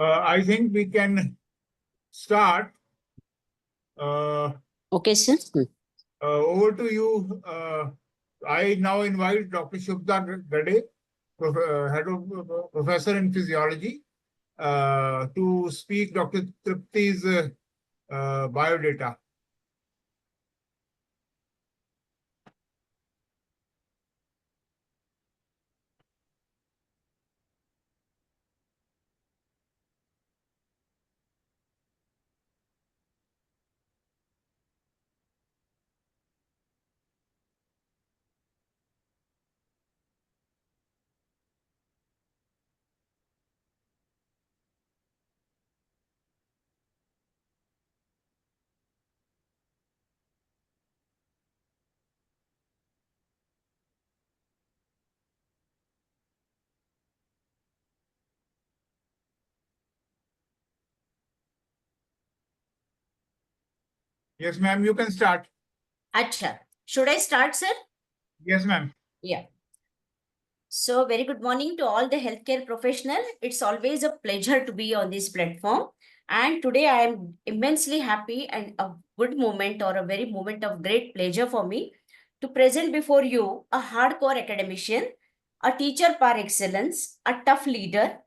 I think we can start. Okay, sir. Over to you. I now invite Dr. Shubhda Gade, Professor in Physiology, to speak Dr. Tripti's biodata. Yes, ma'am, you can start. Acha. Should I start, sir? Yes, ma'am. Yeah. So, very good morning to all the healthcare professionals. It's always a pleasure to be on this platform. And today I am immensely happy and a good moment or a very moment of great pleasure for me to present before you a hardcore academician, a teacher par excellence, a tough leader,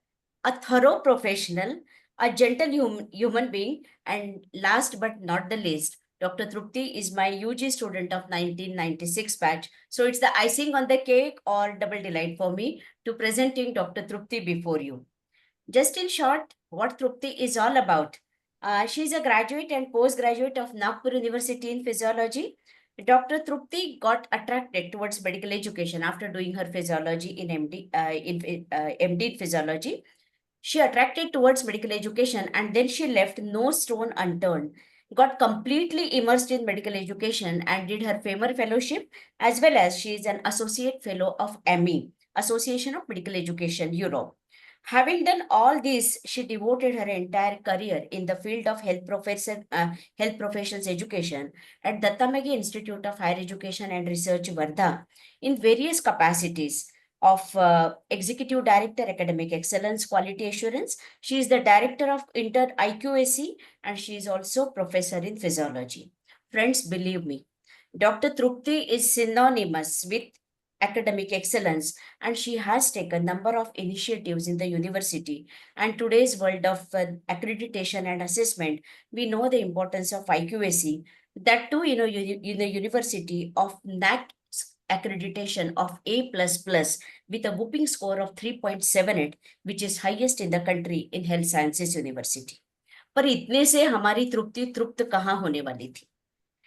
a thorough professional, a gentle human being, and last but not the least, Dr. Trupti is my UG student of 1996 batch. So it's the icing on the cake or double delight for me to presenting Dr. Trupti before you. Just in short, what Trupti is all about. She's a graduate and postgraduate of Nagpur University in Physiology. Dr. Trupti got attracted towards medical education after doing her physiology in MD in Physiology. She attracted towards medical education and then she left no stone unturned, got completely immersed in medical education and did her FAMER fellowship, as well as she is an associate fellow of AME, Association of Medical Education, Europe. Having done all this, she devoted her entire career in the field of health professions education at Dattamagi Institute of Higher Education and Research, Wardha, in various capacities of Executive Director, Academic Excellence, Quality Assurance. She is the Director of Inter IQAC and she is also Professor in Physiology. Friends, believe me, Dr. Trupti is synonymous with academic excellence and she has taken a number of initiatives in the university. And today's world of accreditation and assessment, we know the importance of IQAC. That too, in the university of NAC accreditation of A++ with a whooping score of 3.78, which is highest in the country in Health Sciences University. पर इतने से हमारी तृप्ति तृप्त कहाँ होने वाली थी?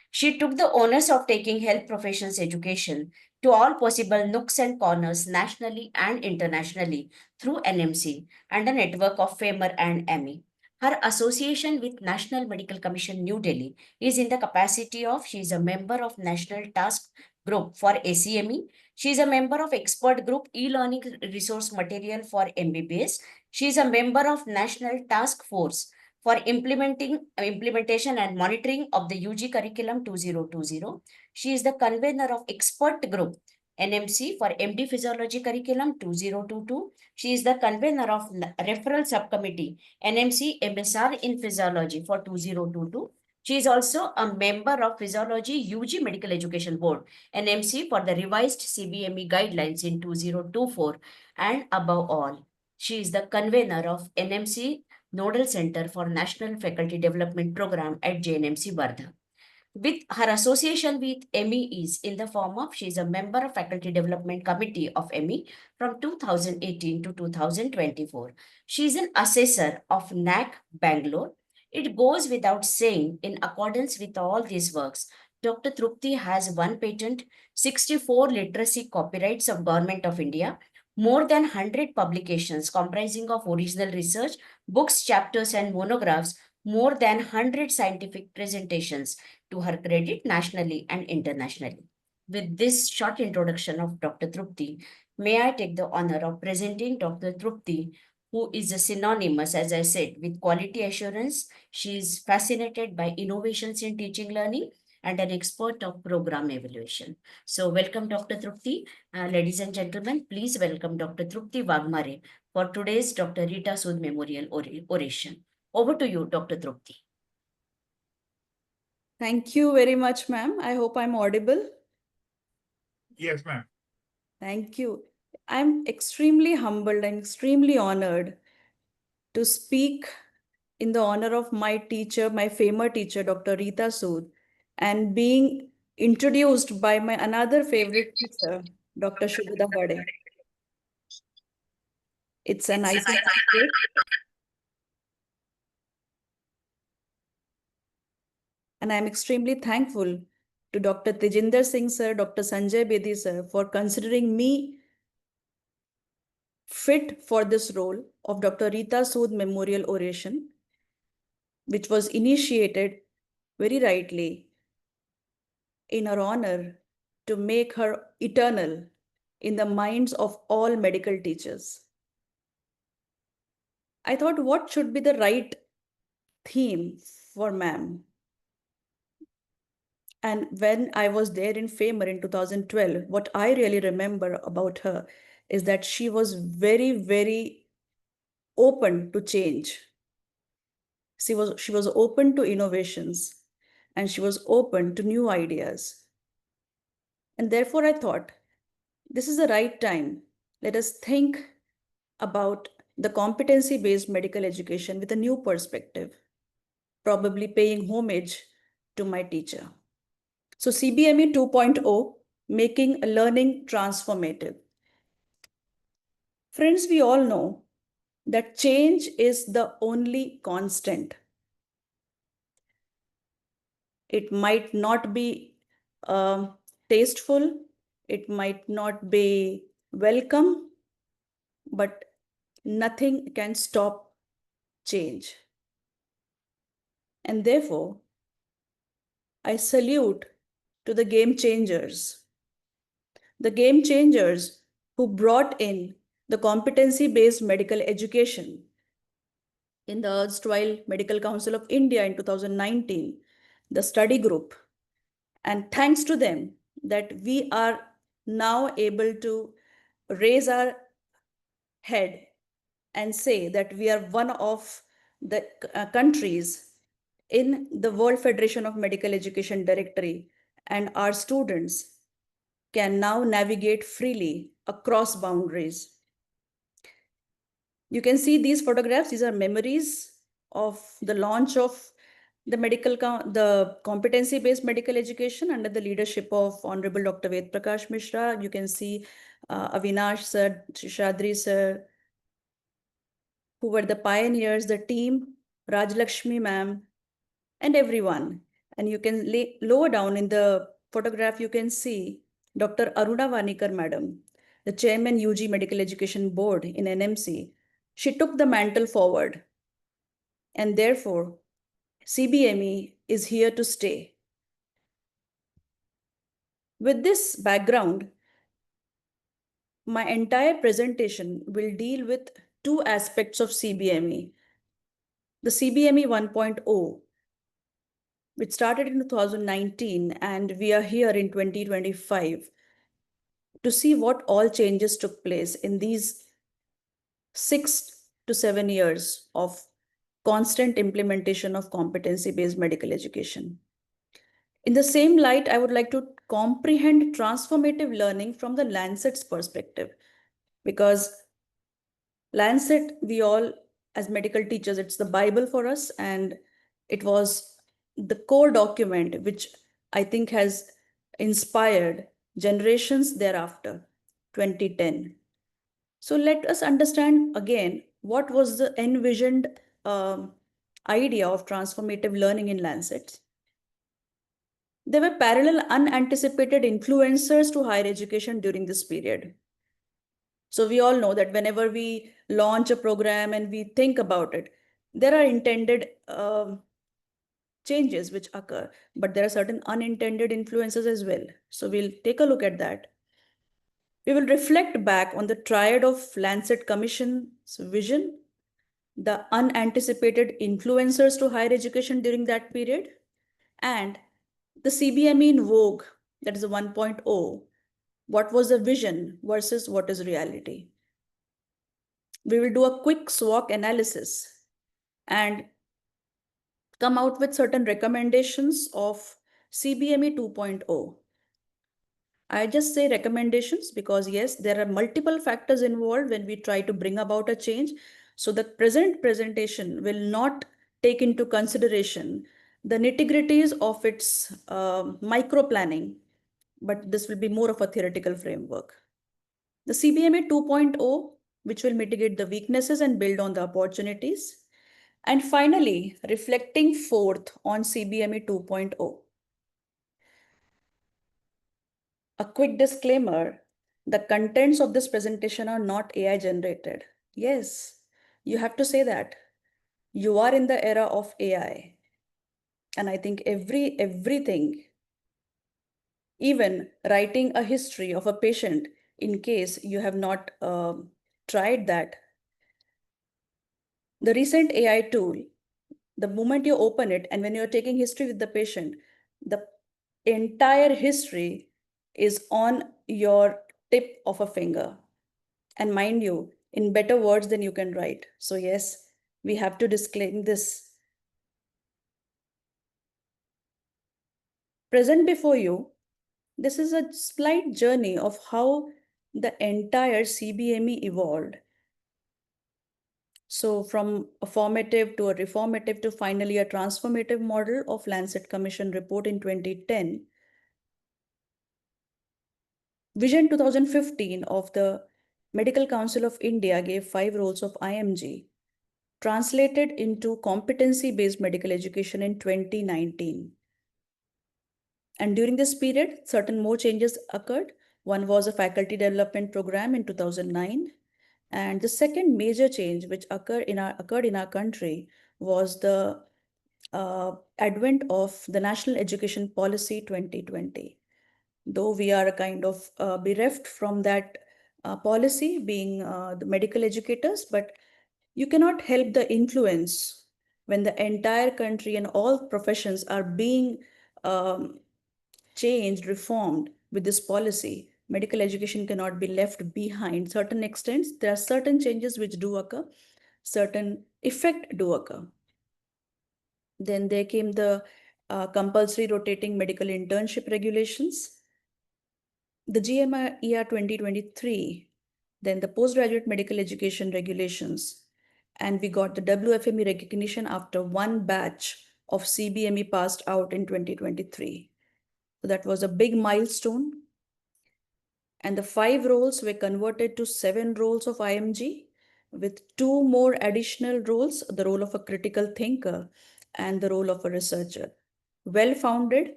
She took the onus of taking health professions education to all possible nooks and corners nationally and internationally through NMC and a network of FAMER and AME. Her association with National Medical Commission New Delhi is in the capacity of she is a member of National Task Group for ACME. She is a member of Expert Group E-Learning Resource Material for MBBS. She is a member of National Task Force for implementation and monitoring of the UG curriculum 2020. She is the convener of Expert Group NMC for MD Physiology curriculum 2022. She is the convener of Referral Subcommittee NMC MSR in Physiology for 2022. She is also a member of Physiology UG Medical Education Board NMC for the revised CBME guidelines in 2024. And above all, she is the convener of NMC Nodal Center for National Faculty Development Program at JNMC Wardha. With her association with ME is in the form of she is a member of Faculty Development Committee of ME from 2018 to 2024. She is an assessor of NAC Bangalore. It goes without saying, in accordance with all these works, Dr. Trupti has one patent, 64 literacy copyrights of Government of India, more than 100 publications comprising of original research, books, chapters, and monographs, more than 100 scientific presentations to her credit nationally and internationally. With this short introduction of Dr. Trupti, may I take the honor of presenting Dr. Trupti, who is a synonymous, as I said, with quality assurance. She is fascinated by innovations in teaching learning and an expert of program evaluation. So welcome, Dr. Trupti. Ladies and gentlemen, please welcome Dr. Trupti Vagmare for today's Dr. Rita Sood Memorial Oration. Over to you, Dr. Trupti. Thank you very much, ma'am. I hope I'm audible. Yes, ma'am. Thank you. I'm extremely humbled and extremely honored to speak in the honor of my teacher, my favorite teacher, Dr. Rita Sood, and being introduced by my another favorite teacher, Dr. Shubhida Bade. It's a nice appreciate. And I'm extremely thankful to Dr. Tejinder Singh sir, Dr. Sanjay Bedi sir for considering me fit for this role of Dr. Rita Sood Memorial Oration, which was initiated very rightly in her honor to make her eternal in the minds of all medical teachers. I thought, what should be the right theme for ma'am? And when I was there in Famer in 2012, what I really remember about her is that she was very, very open to change. She was open to innovations and she was open to new ideas. And therefore, I thought this is the right time. Let us think about the competency based medical education with a new perspective, probably paying homage to my teacher. So, CBME 2.0 Making Learning Transformative. Friends, we all know that change is the only constant. It might not be tasteful, it might not be welcome, but nothing can stop change. And therefore, I salute to the game changers. The game changers who brought in the competency based medical education in the erstwhile Medical Council of India in 2019, the study group. And thanks to them, that we are now able to raise our head and say that we are one of the countries in the World Federation of Medical Education directory, and our students can now navigate freely across boundaries. You can see these photographs. These are memories of the launch of the competency-based medical education under the leadership of Honorable Dr. Ved Prakash Mishra. You can see Avinash sir, Shishadri sir, who were the pioneers, the team, Rajlakshmi ma'am, and everyone. And you can lower down in the photograph, you can see Dr. Aruna Vanikar madam, the chairman UG Medical Education Board in NMC. She took the mantle forward. And therefore, CBME is here to stay. With this background, my entire presentation will deal with two aspects of CBME. The CBME 1.0, which started in 2019, and we are here in 2025 to see what all changes took place in these 6 to 7 years of constant implementation of competency-based medical education. In the same light, I would like to comprehend transformative learning from the Lancet's perspective, because Lancet, we all, as medical teachers, it's the Bible for us, and it was the core document which I think has inspired generations thereafter, 2010. So let us understand again what was the envisioned idea of transformative learning in Lancet. There were parallel unanticipated influencers to higher education during this period. So we all know that whenever we launch a program and we think about it, there are intended changes which occur, but there are certain unintended influences as well. So we'll take a look at that. We will reflect back on the triad of Lancet Commission's vision, the unanticipated influencers to higher education during that period, and the CBME in vogue, that is a 1.0, what was the vision versus what is reality. We will do a quick SWOT analysis and come out with certain recommendations of CBME 2.0. I just say recommendations because yes, there are multiple factors involved when we try to bring about a change. So the present presentation will not take into consideration the nitty-gritties of its micro planning, but this will be more of a theoretical framework. The CBME 2.0, which will mitigate the weaknesses and build on the opportunities. And finally, reflecting forth on CBME 2.0. A quick disclaimer, the contents of this presentation are not AI generated. Yes, you have to say that. You are in the era of AI. And I think everything, even writing a history of a patient in case you have not tried that. The recent AI tool, the moment you open it and when you're taking history with the patient, the entire history is on your tip of a finger. And mind you, in better words than you can write. So yes, we have to disclaim this. Present before you, this is a slight journey of how the entire CBME evolved. So from a formative to a reformative to finally a transformative model of Lancet Commission report in 2010. Vision 2015 of the Medical Council of India gave 5 roles of IMG, translated into competency-based medical education in 2019. And during this period, certain more changes occurred. One was a faculty development program in 2009. And the second major change which occurred in our country was the advent of the National Education Policy 2020. Though we are kind of bereft from that policy, being the medical educators, but you cannot help the influence when the entire country and all professions are being changed, reformed with this policy. Medical education cannot be left behind. Certain extents, there are certain changes which do occur, certain effect do occur. Then there came the compulsory rotating medical internship regulations, the GMER 2023, then the postgraduate medical education regulations, and we got the WFME recognition after one batch of CBME passed out in 2023. So that was a big milestone. And the 5 roles were converted to 7 roles of IMG with 2 more additional roles, the role of a critical thinker and the role of a researcher. Well-founded,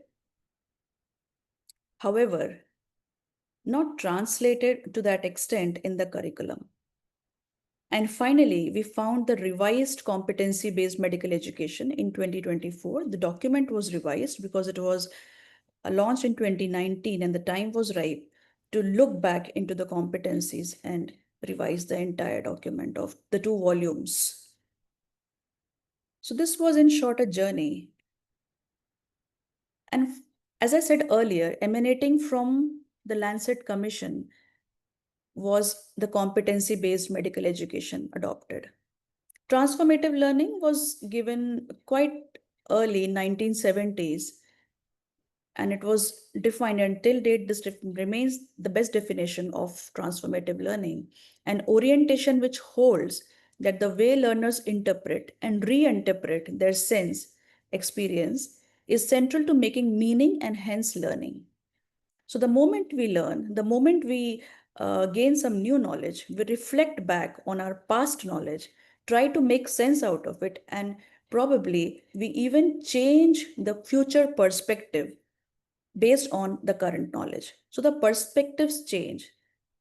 however, not translated to that extent in the curriculum. And finally, we found the revised competency-based medical education in 2024. The document was revised because it was launched in 2019 and the time was ripe to look back into the competencies and revise the entire document of the 2 volumes. So this was in short a journey. And as I said earlier, emanating from the Lancet Commission was the competency-based medical education adopted. Transformative learning was given quite early, 1970s, and it was defined until date. This remains the best definition of transformative learning, an orientation which holds that the way learners interpret and reinterpret their sense experience is central to making meaning and hence learning. So the moment we learn, the moment we gain some new knowledge, we reflect back on our past knowledge, try to make sense out of it, and probably we even change the future perspective based on the current knowledge. So the perspectives change.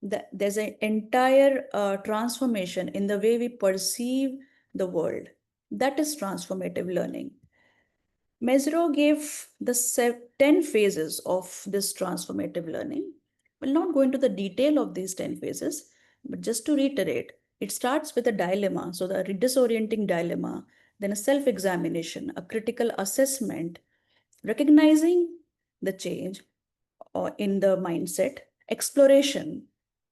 There's an entire transformation in the way we perceive the world. That is transformative learning. Mezirow gave the 10 phases of this transformative learning. We'll not go into the detail of these 10 phases, but just to reiterate, It starts with a dilemma, so the disorienting dilemma, then a self-examination, a critical assessment, recognizing the change or in the mindset, exploration,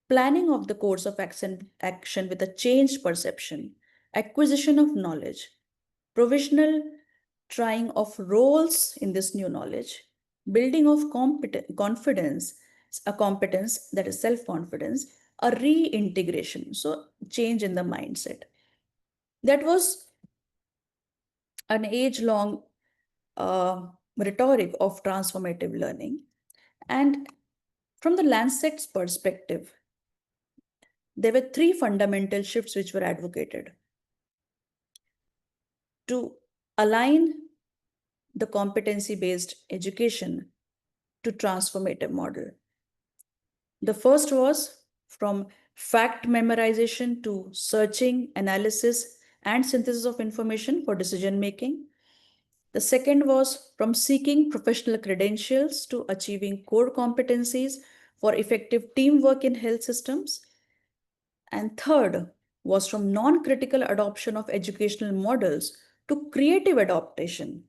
planning of the course of action with a changed perception, acquisition of knowledge, provisional trying of roles in this new knowledge, building of confidence, a competence that is self-confidence, a reintegration, so change in the mindset. That was an age-long rhetoric of transformative learning. And from the Lancet's perspective, there were three fundamental shifts which were advocated to align the competency-based education to transformative model. The first was from fact memorization to searching, analysis, and synthesis of information for decision making. The second was from seeking professional credentials to achieving core competencies for effective teamwork in health systems. And third was from non-critical adoption of educational models to creative adaptation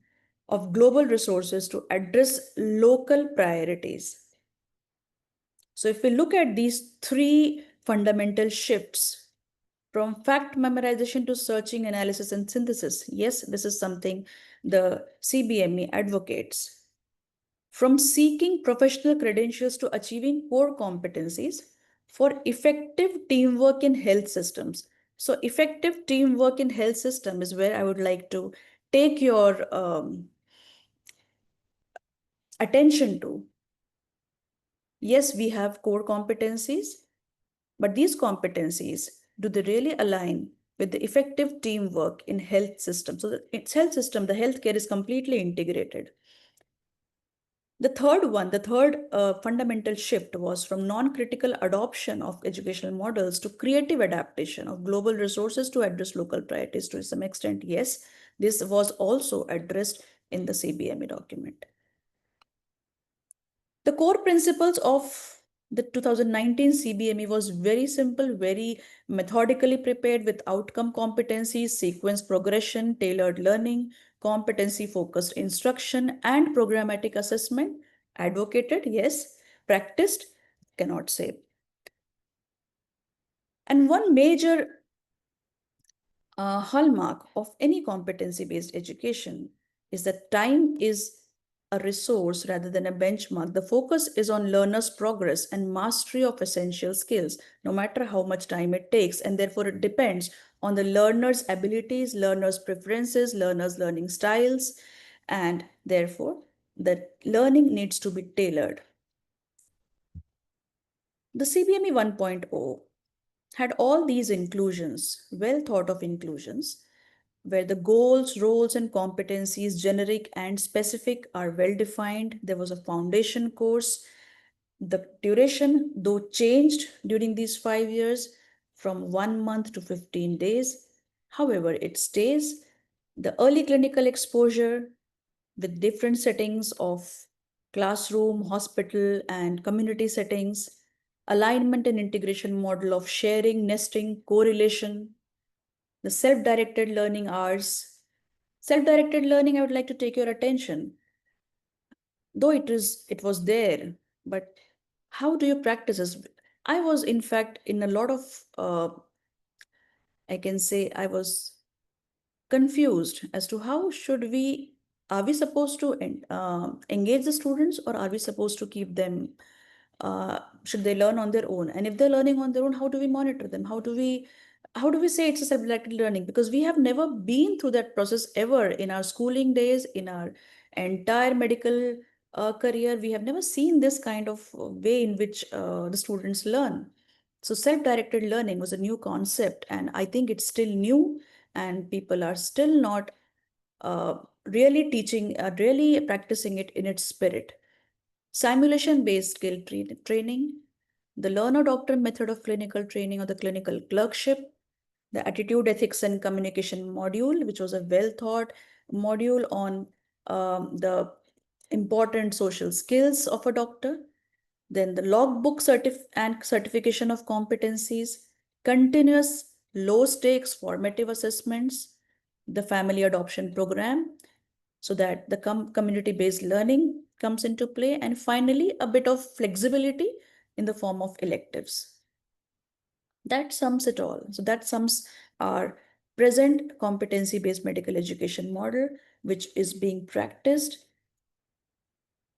of global resources to address local priorities. So if we look at these three fundamental shifts from fact memorization to searching, analysis, and synthesis, yes, this is something the CBME advocates. From seeking professional credentials to achieving core competencies for effective teamwork in health systems. So effective teamwork in health system is where I would like to take your attention to. Yes, we have core competencies, but these competencies, do they really align with the effective teamwork in health system? So its health system, the healthcare is completely integrated. The third fundamental shift was from non-critical adoption of educational models to creative adaptation of global resources to address local priorities to some extent. Yes, this was also addressed in the CBME document. The core principles of the 2019 CBME was very simple, very methodically prepared with outcome competencies, sequence progression, tailored learning, competency-focused instruction, and programmatic assessment. Advocated, yes. Practiced, cannot say. And one major hallmark of any competency-based education is that time is a resource rather than a benchmark. The focus is on learners' progress and mastery of essential skills, no matter how much time it takes. And therefore, it depends on the learner's abilities, learner's preferences, learner's learning styles. And therefore, the learning needs to be tailored. The CBME 1.0 had all these inclusions, well thought of inclusions, where the goals, roles, and competencies, generic and specific, are well defined. There was a foundation course. The duration, though changed during these 5 years from 1 month to 15 days, however, it stays. The early clinical exposure with different settings of classroom, hospital, and community settings, alignment and integration model of sharing, nesting, correlation, the self-directed learning hours. Self-directed learning, I would like to take your attention. Though it was there, but how do you practice this? I was, in fact, in a lot of, I can say I was confused as to how are we supposed to engage the students, or are we supposed to keep them, should they learn on their own? And if they're learning on their own, how do we monitor them? How do we say it's a self-directed learning? Because we have never been through that process ever in our schooling days, in our entire medical career. We have never seen this kind of way in which the students learn. So self-directed learning was a new concept, and I think it's still new, and people are still not really really practicing it in its spirit. Simulation-based skill training, the learner-doctor method of clinical training or the clinical clerkship, the attitude, ethics, and communication module, which was a well-thought module on the important social skills of a doctor. Then the logbook and certification of competencies, continuous low stakes formative assessments, the family adoption program, so that the community-based learning comes into play, and finally, a bit of flexibility in the form of electives. That sums it all. So that sums our present competency-based medical education model, which is being practiced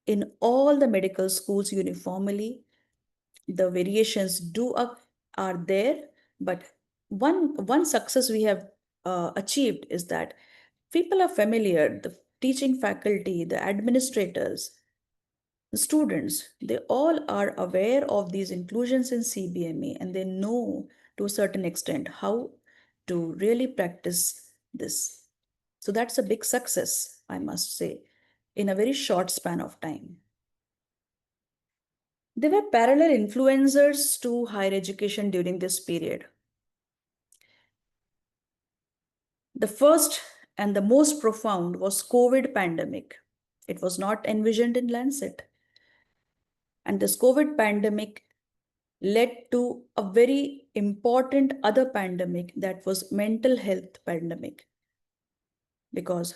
in all the medical schools uniformly. The variations are there, but one success we have achieved is that people are familiar, the teaching faculty, the administrators, the students, they all are aware of these inclusions in CBME, and they know to a certain extent how to really practice this. So that's a big success, I must say, in a very short span of time. There were parallel influencers to higher education during this period. The first and the most profound was COVID pandemic. It was not envisioned in Lancet. And this COVID pandemic led to a very important other pandemic, that was mental health pandemic, because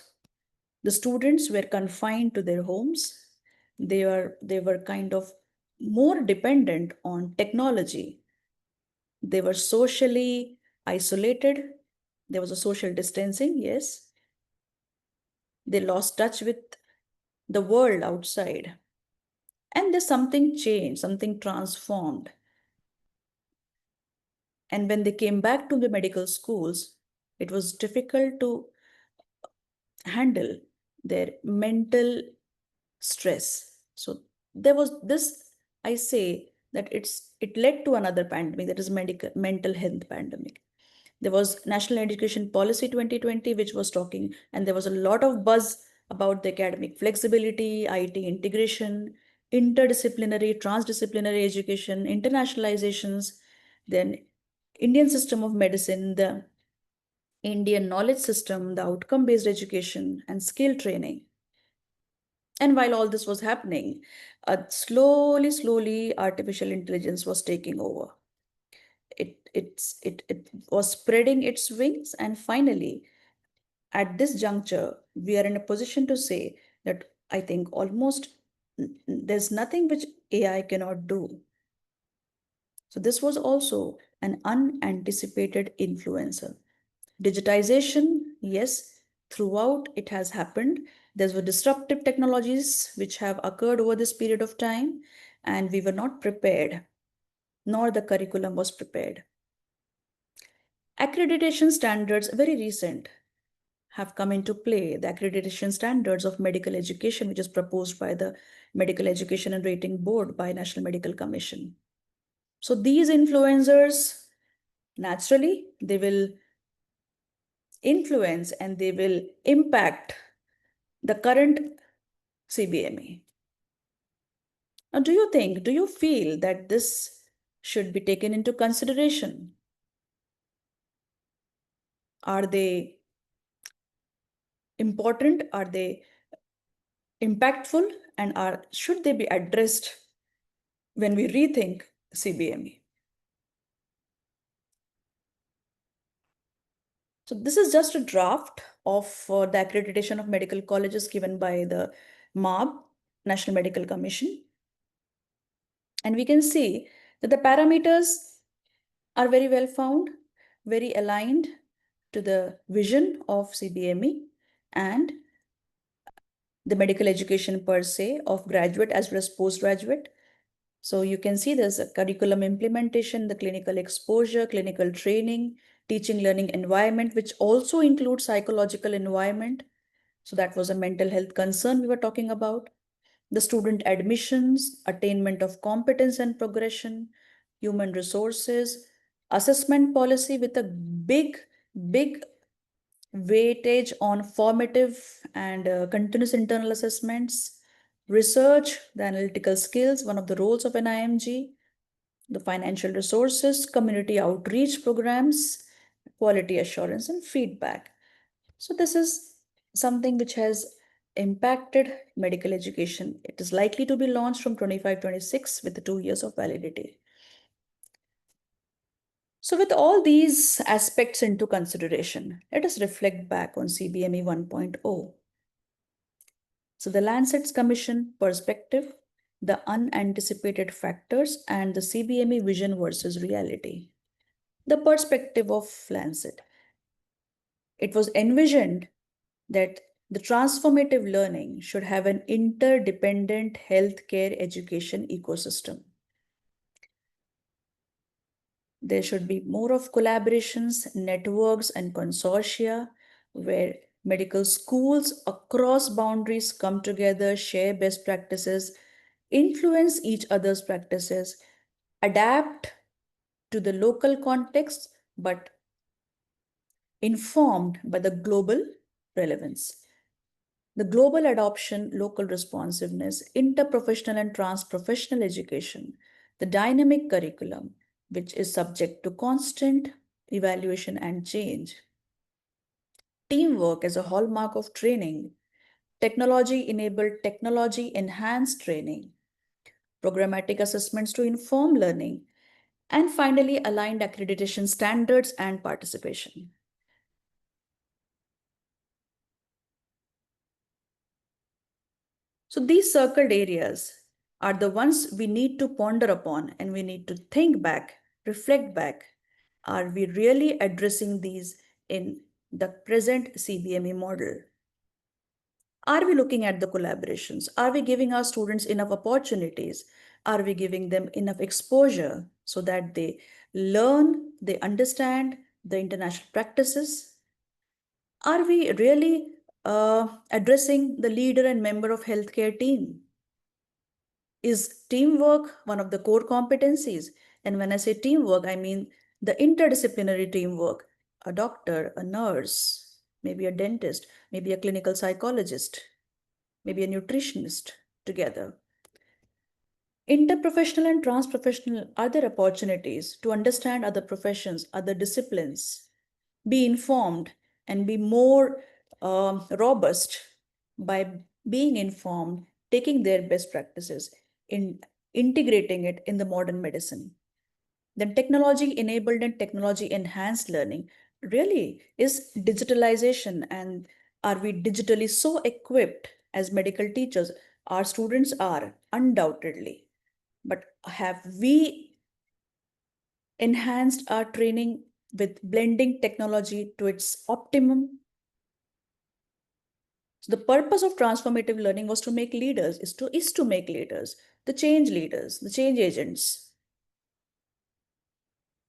the students were confined to their homes. They were kind of more dependent on technology. They were socially isolated. There was a social distancing, yes. They lost touch with the world outside. And there's something changed, something transformed. And when they came back to the medical schools, it was difficult to handle their mental stress. So there was this, I say that it led to another pandemic, that is mental health pandemic. There was National Education Policy 2020, which was talking, and there was a lot of buzz about the academic flexibility, IT integration, interdisciplinary, transdisciplinary education, internationalizations, then Indian system of medicine, the Indian knowledge system, the outcome-based education, and skill training. And while all this was happening, slowly, artificial intelligence was taking over. It was spreading its wings, and finally, at this juncture, we are in a position to say that I think almost there's nothing which AI cannot do. So this was also an unanticipated influencer. Digitization, yes, throughout it has happened. There were disruptive technologies which have occurred over this period of time, and we were not prepared, nor the curriculum was prepared. Accreditation standards, very recent, have come into play. The accreditation standards of medical education, which is proposed by the Medical Education and Rating Board by National Medical Commission. So these influencers, naturally, they will influence and they will impact the current CBME. Now, do you feel that this should be taken into consideration? Are they important? Are they impactful? And should they be addressed when we rethink CBME? So this is just a draft of the accreditation of medical colleges given by the MAB, National Medical Commission. And we can see that the parameters are very well found, very aligned to the vision of CBME and the medical education per se of graduate as well as postgraduate. So you can see there's a curriculum implementation, the clinical exposure, clinical training, teaching learning environment, which also includes psychological environment. So that was a mental health concern we were talking about. The student admissions, attainment of competence and progression, human resources, assessment policy with a big weightage on formative and continuous internal assessments, research, the analytical skills, one of the roles of an IMG, the financial resources, community outreach programs, quality assurance and feedback. So this is something which has impacted medical education. It is likely to be launched from 25-26 with the 2 years of validity. So with all these aspects into consideration, let us reflect back on CBME 1.0. So the Lancet's Commission perspective, the unanticipated factors, and the CBME vision versus reality. The perspective of Lancet. It was envisioned that the transformative learning should have an interdependent healthcare education ecosystem. There should be more of collaborations, networks, and consortia where medical schools across boundaries come together, share best practices, influence each other's practices, adapt to the local context, but informed by the global relevance. The global adoption, local responsiveness, interprofessional and transprofessional education, the dynamic curriculum, which is subject to constant evaluation and change. Teamwork as a hallmark of training, technology enabled, technology enhanced training, programmatic assessments to inform learning, and finally, aligned accreditation standards and participation. So these circled areas are the ones we need to ponder upon and we need to think back, reflect back. Are we really addressing these in the present CBME model? Are we looking at the collaborations? Are we giving our students enough opportunities? Are we giving them enough exposure so that they learn, they understand the international practices? Are we really addressing the leader and member of healthcare team? Is teamwork one of the core competencies? And when I say teamwork, I mean the interdisciplinary teamwork, a doctor, a nurse, maybe a dentist, maybe a clinical psychologist, maybe a nutritionist together. Interprofessional and transprofessional are there opportunities to understand other professions, other disciplines, be informed and be more robust by being informed, taking their best practices, in integrating it in the modern medicine. Then technology enabled and technology enhanced learning really is digitalization. And are we digitally so equipped as medical teachers? Our students are undoubtedly. But have we enhanced our training with blending technology to its optimum? So the purpose of transformative learning was to make leaders, is to make leaders, the change leaders, the change agents.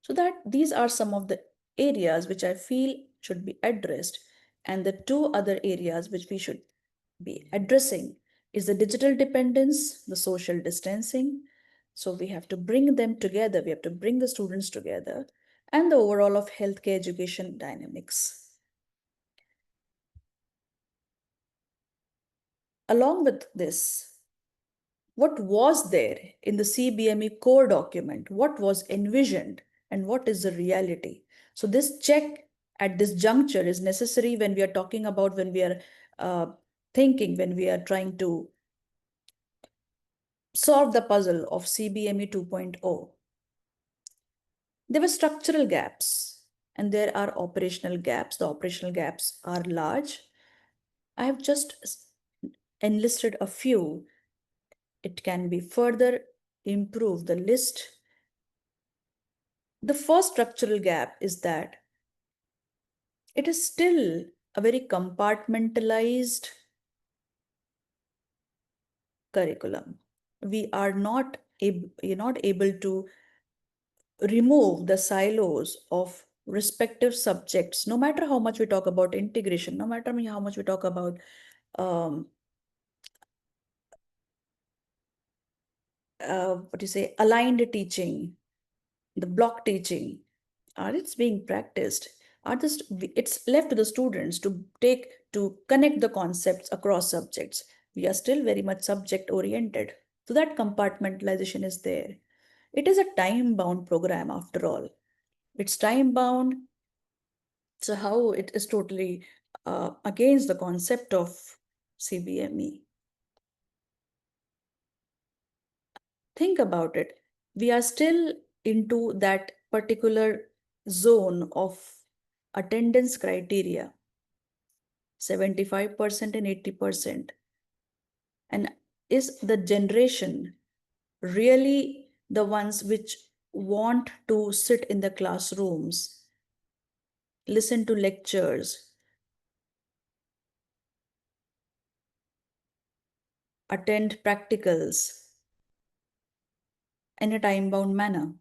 So that these are some of the areas which I feel should be addressed. And the two other areas which we should be addressing is the digital dependence, the social distancing. So we have to bring them together. We have to bring the students together, and the overall of healthcare education dynamics. Along with this, what was there in the CBME core document? What was envisioned and what is the reality? So this check at this juncture is necessary when we are talking about, when we are thinking, when we are trying to solve the puzzle of CBME 2.0. There were structural gaps and there are operational gaps. The operational gaps are large. I have just enlisted a few. It can be further improved, the list. The first structural gap is that it is still a very compartmentalized curriculum. We are not able to remove the silos of respective subjects, no matter how much we talk about integration, no matter how much we talk about aligned teaching, the block teaching. Are it's being practiced? It's left to the students to connect the concepts across subjects. We are still very much subject oriented. So that compartmentalization is there. It is a time-bound program after all. It's time-bound. So how it is totally against the concept of CBME. Think about it. We are still into that particular zone of attendance criteria, 75% and 80%. And is the generation really the ones which want to sit in the classrooms, listen to lectures, attend practicals in a time-bound manner?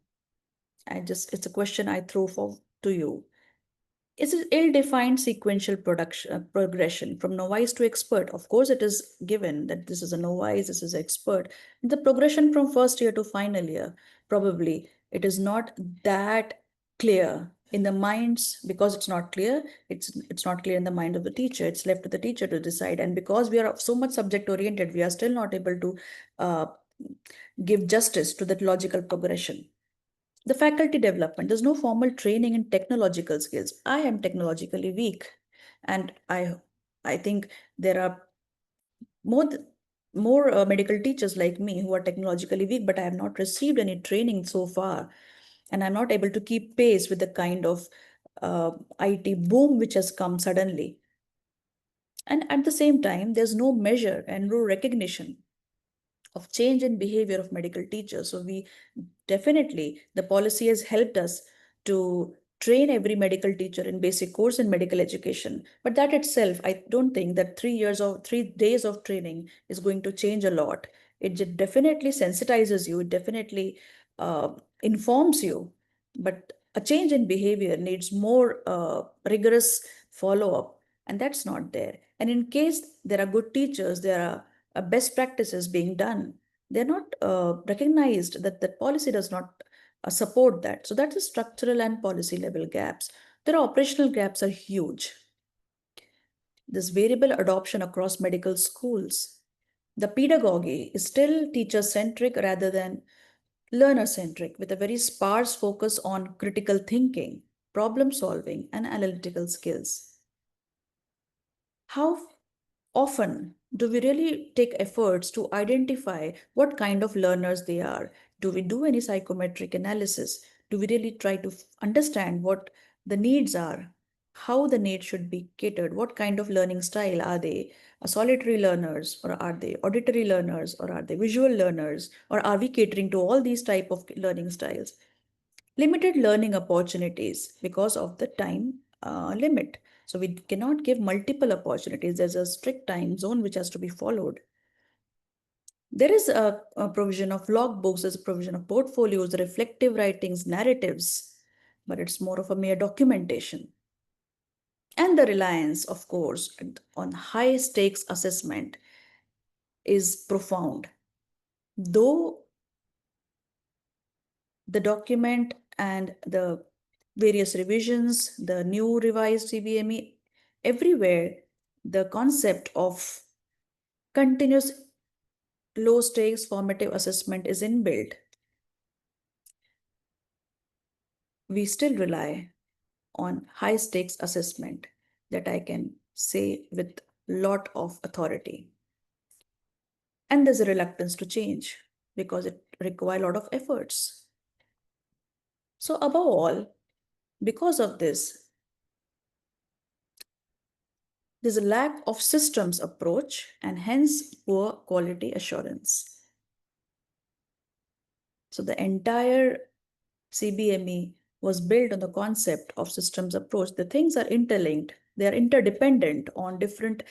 It's a question I throw to you. It's an ill-defined sequential progression from novice to expert. Of course, it is given that this is a novice, this is expert. The progression from first year to final year, probably it is not that clear in the minds. Because it's not clear, it's not clear in the mind of the teacher. It's left to the teacher to decide. And because we are so much subject oriented, we are still not able to give justice to that logical progression. The faculty development, there's no formal training in technological skills. I am technologically weak, and I think there are more medical teachers like me who are technologically weak, but I have not received any training so far, and I'm not able to keep pace with the kind of IT boom which has come suddenly. And at the same time, there's no measure and no recognition of change in behavior of medical teachers. So we definitely, the policy has helped us to train every medical teacher in basic course in medical education. But that itself, I don't think that 3 days of training is going to change a lot. It definitely sensitizes you, it definitely informs you, but a change in behavior needs more rigorous follow-up, and that's not there. And in case there are good teachers, there are best practices being done, they're not recognized, that the policy does not support that. So that's a structural and policy level gaps. Their operational gaps are huge. This variable adoption across medical schools. The pedagogy is still teacher-centric rather than learner-centric, with a very sparse focus on critical thinking, problem solving, and analytical skills. How often do we really take efforts to identify what kind of learners they are? Do we do any psychometric analysis? Do we really try to understand what the needs are, how the needs should be catered? What kind of learning style are they? Solitary learners, or are they auditory learners, or are they visual learners, or are we catering to all these type of learning styles? Limited learning opportunities because of the time limit. So we cannot give multiple opportunities. There's a strict time zone which has to be followed. There is a provision of logbooks, there's a provision of portfolios, reflective writings, narratives, but it's more of a mere documentation. And the reliance, of course, on high stakes assessment is profound. Though the document and the various revisions, the new revised CBME, everywhere the concept of continuous low stakes formative assessment is inbuilt, we still rely on high stakes assessment, that I can say with lot of authority. And there's a reluctance to change because it requires a lot of efforts. So above all, because of this, there's a lack of systems approach and hence poor quality assurance. So the entire CBME was built on the concept of systems approach. The things are interlinked, they are interdependent on different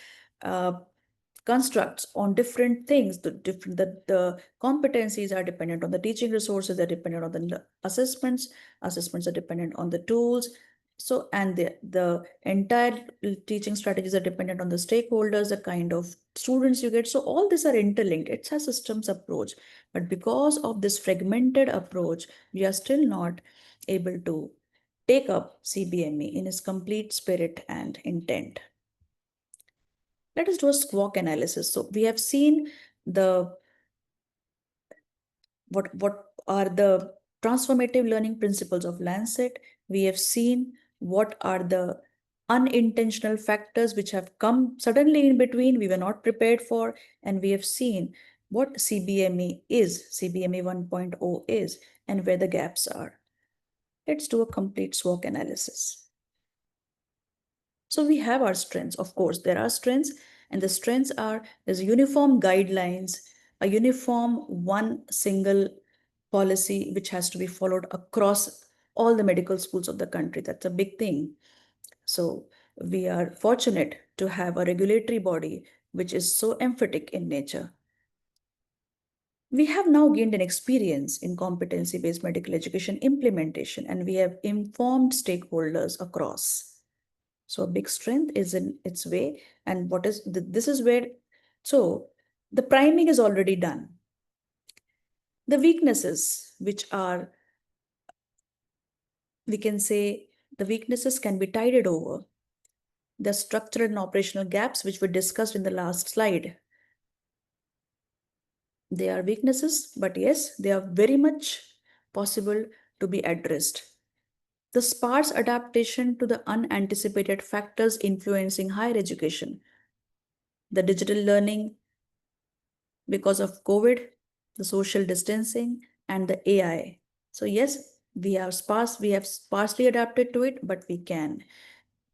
constructs, on different things. The competencies are dependent on the teaching resources, they're dependent on the assessments are dependent on the tools. So, and the entire teaching strategies are dependent on the stakeholders, the kind of students you get. So all these are interlinked. It's a systems approach. But because of this fragmented approach, we are still not able to take up CBME in its complete spirit and intent. Let us do a SWOT analysis. So we have seen what are the transformative learning principles of Lancet. We have seen what are the unintentional factors which have come suddenly in between, we were not prepared for, and we have seen what CBME is, CBME 1.0 is, and where the gaps are. Let's do a complete SWOT analysis. So we have our strengths. Of course, there are strengths, and the strengths are there's uniform guidelines, a uniform one single policy which has to be followed across all the medical schools of the country. That's a big thing. So we are fortunate to have a regulatory body which is so emphatic in nature. We have now gained an experience in competency-based medical education implementation, and we have informed stakeholders across. So a big strength is in its way, and this is where, so the priming is already done. The weaknesses, which are, we can say, the weaknesses can be tided over. The structural and operational gaps, which were discussed in the last slide. They are weaknesses, but yes, they are very much possible to be addressed. The sparse adaptation to the unanticipated factors influencing higher education. The digital learning because of COVID, the social distancing, and the AI. So yes, we have sparsely adapted to it, but we can.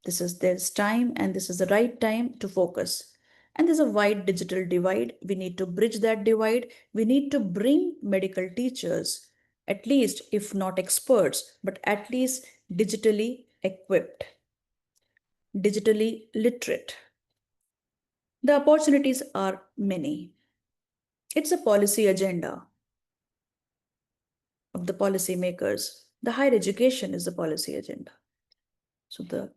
There's time, and this is the right time to focus. And there's a wide digital divide. We need to bridge that divide. We need to bring medical teachers, at least if not experts, but at least digitally equipped, digitally literate. The opportunities are many. It's a policy agenda of the policymakers. The higher education is the policy agenda. So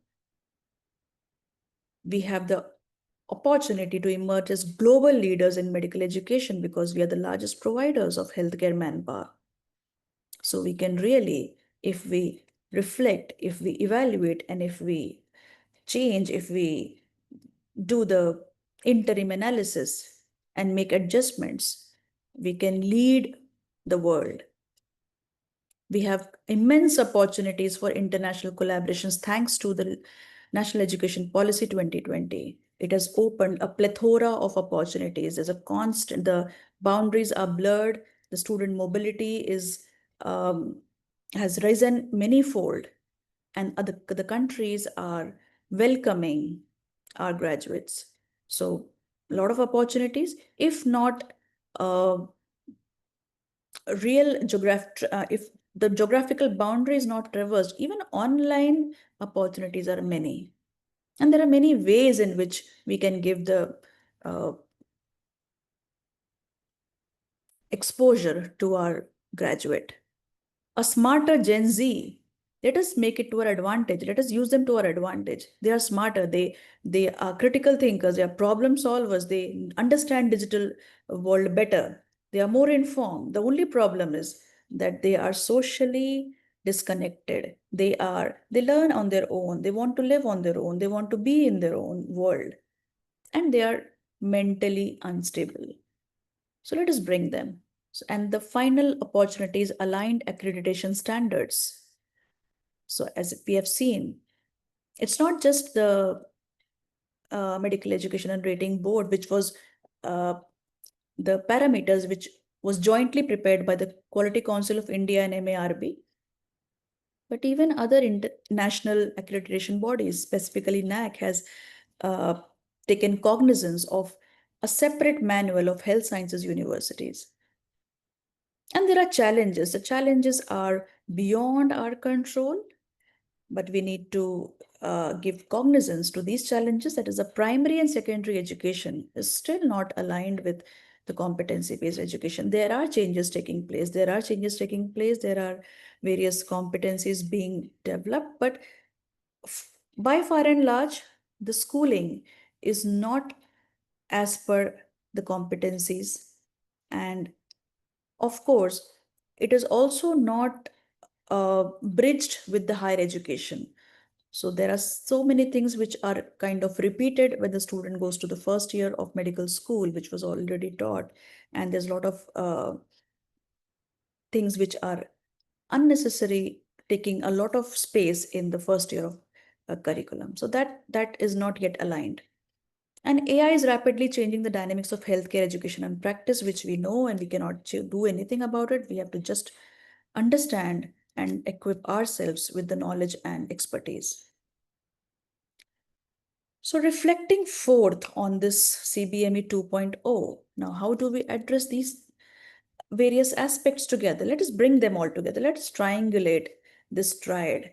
we have the opportunity to emerge as global leaders in medical education because we are the largest providers of healthcare manpower. So we can really, if we reflect, if we evaluate, and if we change, if we do the interim analysis and make adjustments, we can lead the world. We have immense opportunities for international collaborations thanks to the National Education Policy 2020. It has opened a plethora of opportunities. There's a constant, the boundaries are blurred, the student mobility has risen manyfold, and the countries are welcoming our graduates. So a lot of opportunities, if not if the geographical boundary is not traversed, even online opportunities are many. And there are many ways in which we can give the exposure to our graduate. A smarter Gen Z, let us make it to our advantage. Let us use them to our advantage. They are smarter. They are critical thinkers. They are problem solvers. They understand digital world better. They are more informed. The only problem is that they are socially disconnected. They learn on their own. They want to live on their own. They want to be in their own world. And they are mentally unstable. So let us bring them. And the final opportunity is aligned accreditation standards. So as we have seen, it's not just the Medical Education and Rating Board, which was the parameters which was jointly prepared by the Quality Council of India and MARB, but even other international accreditation bodies, specifically NAC, has taken cognizance of a separate manual of health sciences universities. And there are challenges. The challenges are beyond our control, but we need to give cognizance to these challenges. That is, the primary and secondary education is still not aligned with the competency-based education. There are changes taking place. There are various competencies being developed, but by far and large, the schooling is not as per the competencies. And of course, it is also not bridged with the higher education. So there are so many things which are kind of repeated when the student goes to the first year of medical school, which was already taught. And there's a lot of things which are unnecessary, taking a lot of space in the first year of curriculum. So that is not yet aligned. And AI is rapidly changing the dynamics of healthcare education and practice, which we know, and we cannot do anything about it. We have to just understand and equip ourselves with the knowledge and expertise. So reflecting forth on this CBME 2.0, now how do we address these various aspects together? Let us bring them all together. Let us triangulate this triad.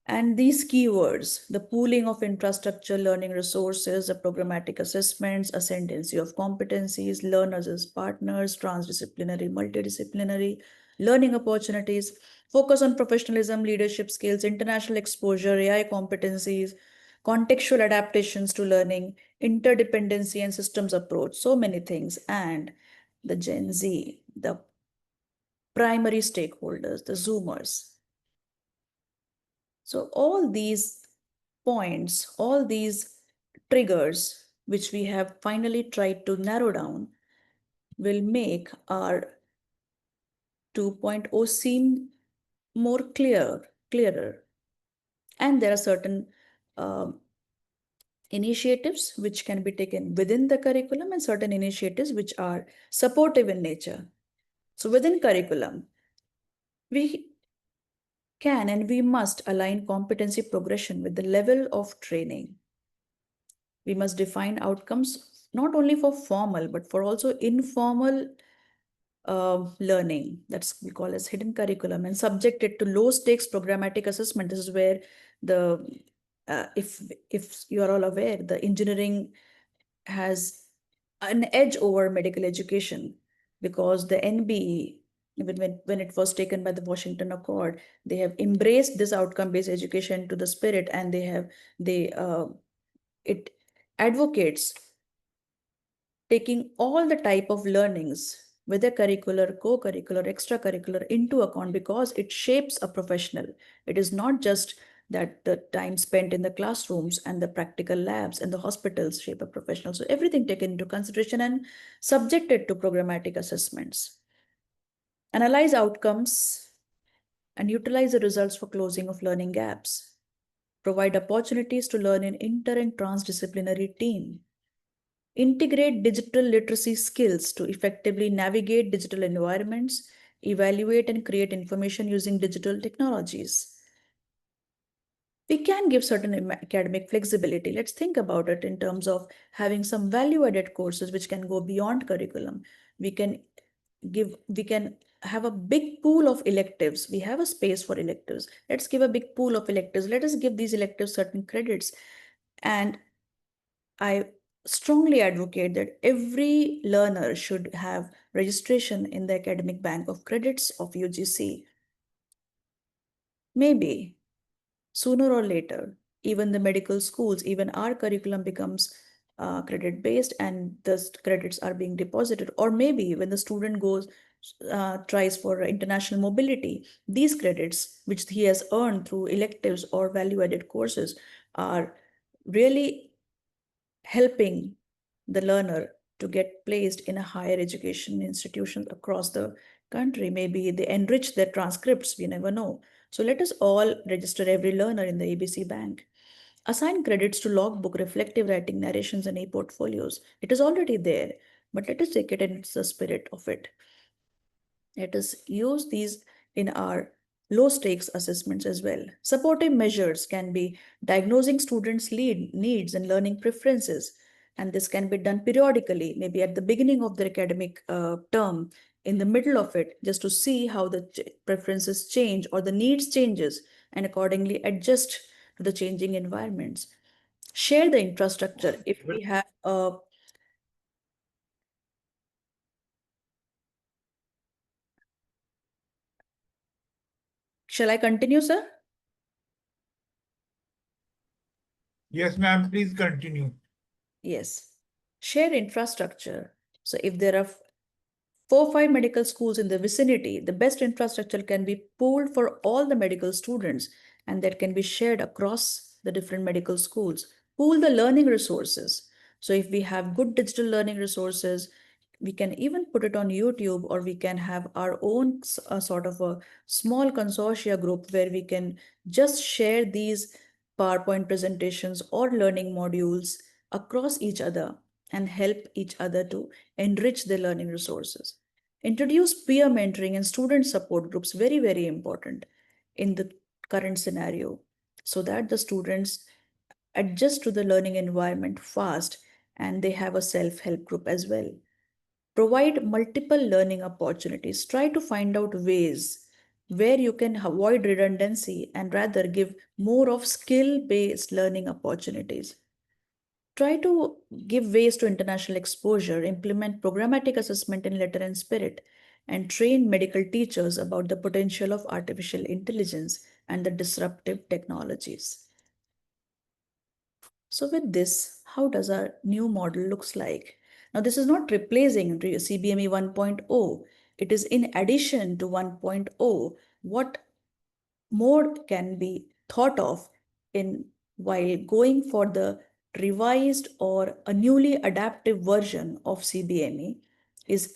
And these keywords, the pooling of infrastructure, learning resources, the programmatic assessments, ascendancy of competencies, learners as partners, transdisciplinary, multidisciplinary, learning opportunities, focus on professionalism, leadership skills, international exposure, AI competencies, contextual adaptations to learning, interdependency and systems approach, so many things. And the Gen Z, the primary stakeholders, the Zoomers. So all these points, all these triggers, which we have finally tried to narrow down, will make our 2.0 seem more clearer. And there are certain initiatives which can be taken within the curriculum and certain initiatives which are supportive in nature. So within curriculum, we can and we must align competency progression with the level of training. We must define outcomes not only for formal but for also informal learning. That's we call as hidden curriculum, and subject it to low stakes programmatic assessment. This is where the if you are all aware, the engineering has an edge over medical education because the NBE, when it was taken by the Washington Accord, they have embraced this outcome-based education to the spirit, and it advocates taking all the type of learnings, whether curricular, co-curricular, extracurricular, into account because it shapes a professional. It is not just that the time spent in the classrooms and the practical labs and the hospitals shape a professional. So everything taken into consideration and subjected to programmatic assessments. Analyze outcomes and utilize the results for closing of learning gaps. Provide opportunities to learn in inter and transdisciplinary team. Integrate digital literacy skills to effectively navigate digital environments, evaluate and create information using digital technologies. We can give certain academic flexibility. Let's think about it in terms of having some value-added courses which can go beyond curriculum. We can have a big pool of electives. We have a space for electives. Let's give a big pool of electives. Let us give these electives certain credits. And I strongly advocate that every learner should have registration in the academic bank of credits of UGC. Maybe sooner or later, even the medical schools, even our curriculum becomes credit based and the credits are being deposited. Or maybe when the student tries for international mobility, these credits which he has earned through electives or value added courses are really helping the learner to get placed in a higher education institution across the country. Maybe they enrich their transcripts, we never know. So let us all register every learner in the ABC Bank. Assign credits to logbook, reflective writing, narrations, and e-portfolios. It is already there, but let us take it in the spirit of it. Let us use these in our low stakes assessments as well. Supportive measures can be diagnosing students' needs and learning preferences. And this can be done periodically, maybe at the beginning of their academic term, in the middle of it, just to see how the preferences change or the needs changes and accordingly adjust to the changing environments. Share the infrastructure. If we have a Shall I continue, sir? Yes, ma'am, please continue. Yes. Share infrastructure. So if there are 4-5 medical schools in the vicinity, the best infrastructure can be pooled for all the medical students and that can be shared across the different medical schools. Pool the learning resources. So if we have good digital learning resources, we can even put it on YouTube, or we can have our own sort of a small consortia group where we can just share these PowerPoint presentations or learning modules across each other and help each other to enrich their learning resources. Introduce peer mentoring and student support groups, very, very important. in the current scenario so that the students adjust to the learning environment fast and they have a self-help group as well. Provide multiple learning opportunities. Try to find out ways where you can avoid redundancy and rather give more of skill-based learning opportunities. Try to give ways to international exposure, implement programmatic assessment in letter and spirit, and train medical teachers about the potential of artificial intelligence and the disruptive technologies. So with this, how does our new model looks like? Now, this is not replacing CBME 1.0. It is in addition to 1.0. What more can be thought of in while going for the revised or a newly adaptive version of CBME is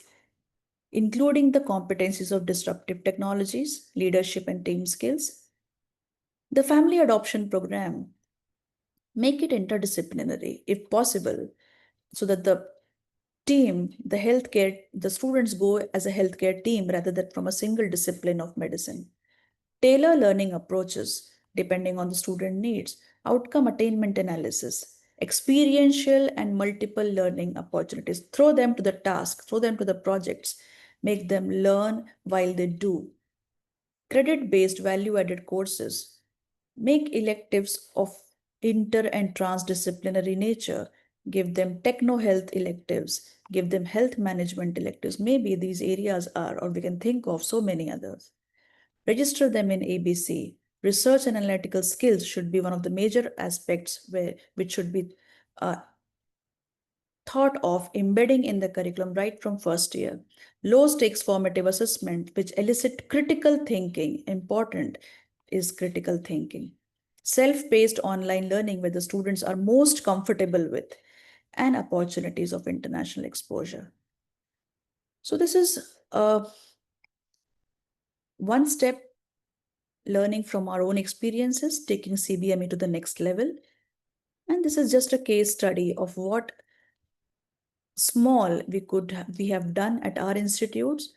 including the competencies of disruptive technologies, leadership and team skills. The family adoption program, make it interdisciplinary if possible, so that the team, the healthcare, the students go as a healthcare team rather than from a single discipline of medicine. Tailor learning approaches depending on the student needs, outcome attainment analysis, experiential and multiple learning opportunities. Throw them to the task, throw them to the projects, make them learn while they do. Credit-based value-added courses, make electives of inter and transdisciplinary nature, give them techno-health electives, give them health management electives. Maybe these areas are, or we can think of so many others. Register them in ABC. Research and analytical skills should be one of the major aspects which should be thought of embedding in the curriculum right from first year. Low stakes formative assessment, which elicit critical thinking. Important is critical thinking. Self-paced online learning where the students are most comfortable with, and opportunities of international exposure. So this is one step learning from our own experiences, taking CBME to the next level. And this is just a case study of what small we have done at our institutes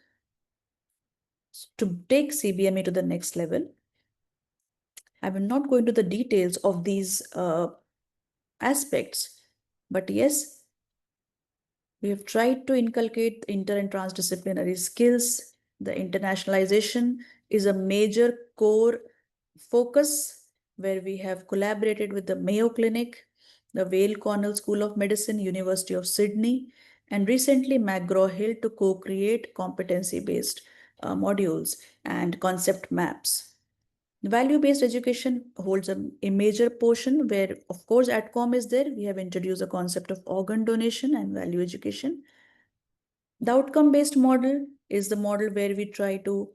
to take CBME to the next level. I will not go into the details of these aspects, but yes, we have tried to inculcate inter and transdisciplinary skills. The internationalization is a major core focus where we have collaborated with the Mayo Clinic, the Weill Cornell School of Medicine, University of Sydney, and recently McGraw-Hill to co-create competency-based modules and concept maps. Value-based education holds a major portion where, of course, ATCOM is there. We have introduced the concept of organ donation and value education. The outcome-based model is the model where we try to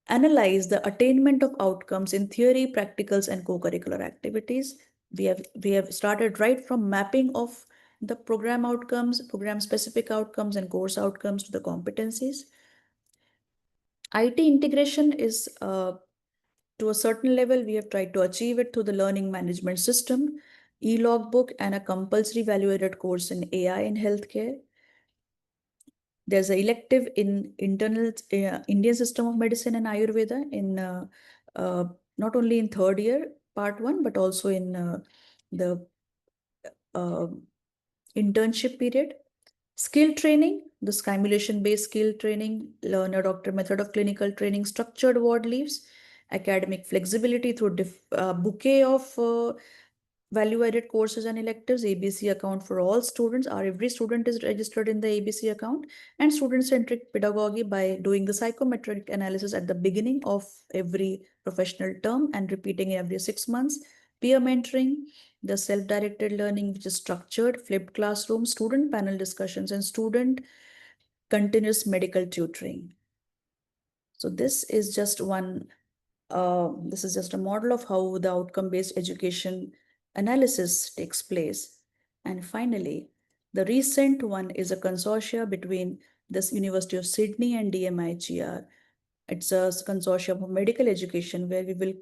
analyze the attainment of outcomes in theory, practicals, and co-curricular activities. We have started right from mapping of the program outcomes, program-specific outcomes, and course outcomes to the competencies. IT integration is to a certain level, we have tried to achieve it through the learning management system, e-logbook, and a compulsory value-added course in AI in healthcare. There's an elective in internal Indian system of medicine and Ayurveda in not only in third year, part one, but also in the internship period. Skill training, the simulation-based skill training, learner doctor method of clinical training, structured ward leaves, academic flexibility through bouquet of value-added courses and electives, ABC account for all students, or every student is registered in the ABC account, and student-centric pedagogy by doing the psychometric analysis at the beginning of every professional term and repeating every 6 months. Peer mentoring, the self-directed learning, which is structured, flipped classroom, student panel discussions, and student continuous medical tutoring. So this is just one, this is just a model of how the outcome-based education analysis takes place. And finally, the recent one is a consortia between this University of Sydney and DMIGR. It's a consortium of medical education where we will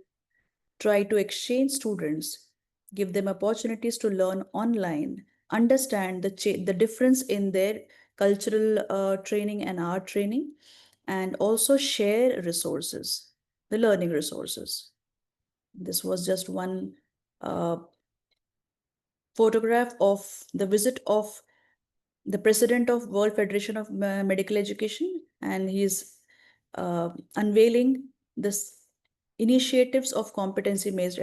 try to exchange students, give them opportunities to learn online, understand the difference in their cultural training and art training, and also share resources. the learning resources. This was just one photograph of the visit of the president of World Federation of Medical Education, and he's unveiling this initiatives of competency-based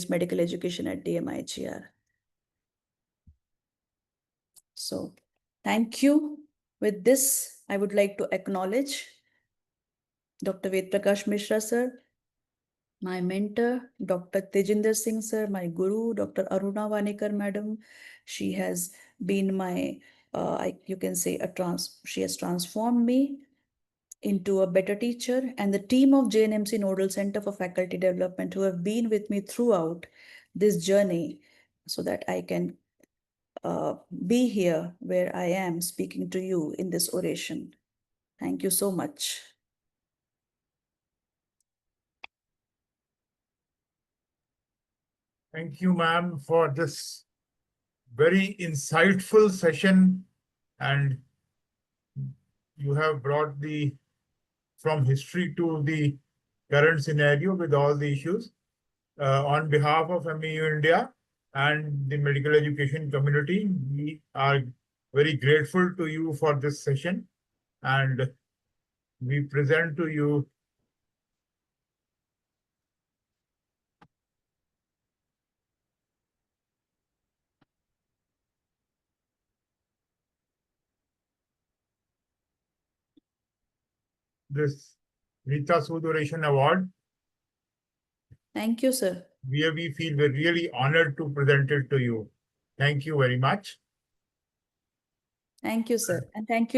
medical education at DMIHR. So thank you. With this, I would like to acknowledge Dr. Ved Prakash Mishra, sir, my mentor, Dr. Tejinder Singh, sir, my guru, Dr. Aruna Vanikar, madam. She has been my, you can say, she has transformed me into a better teacher, and the team of JNMC Nodal Center for Faculty Development who have been with me throughout this journey so that I can be here where I am speaking to you in this oration. Thank you so much. Thank you, ma'am, for this very insightful session, and you have brought from history to the current scenario with all the issues. On behalf of MEU India and the medical education community, we are very grateful to you for this session, and we present to you this Rita Sood Oration Award. Thank you, sir. We feel we're really honored to present it to you. Thank you very much. Thank you, sir. And thank you.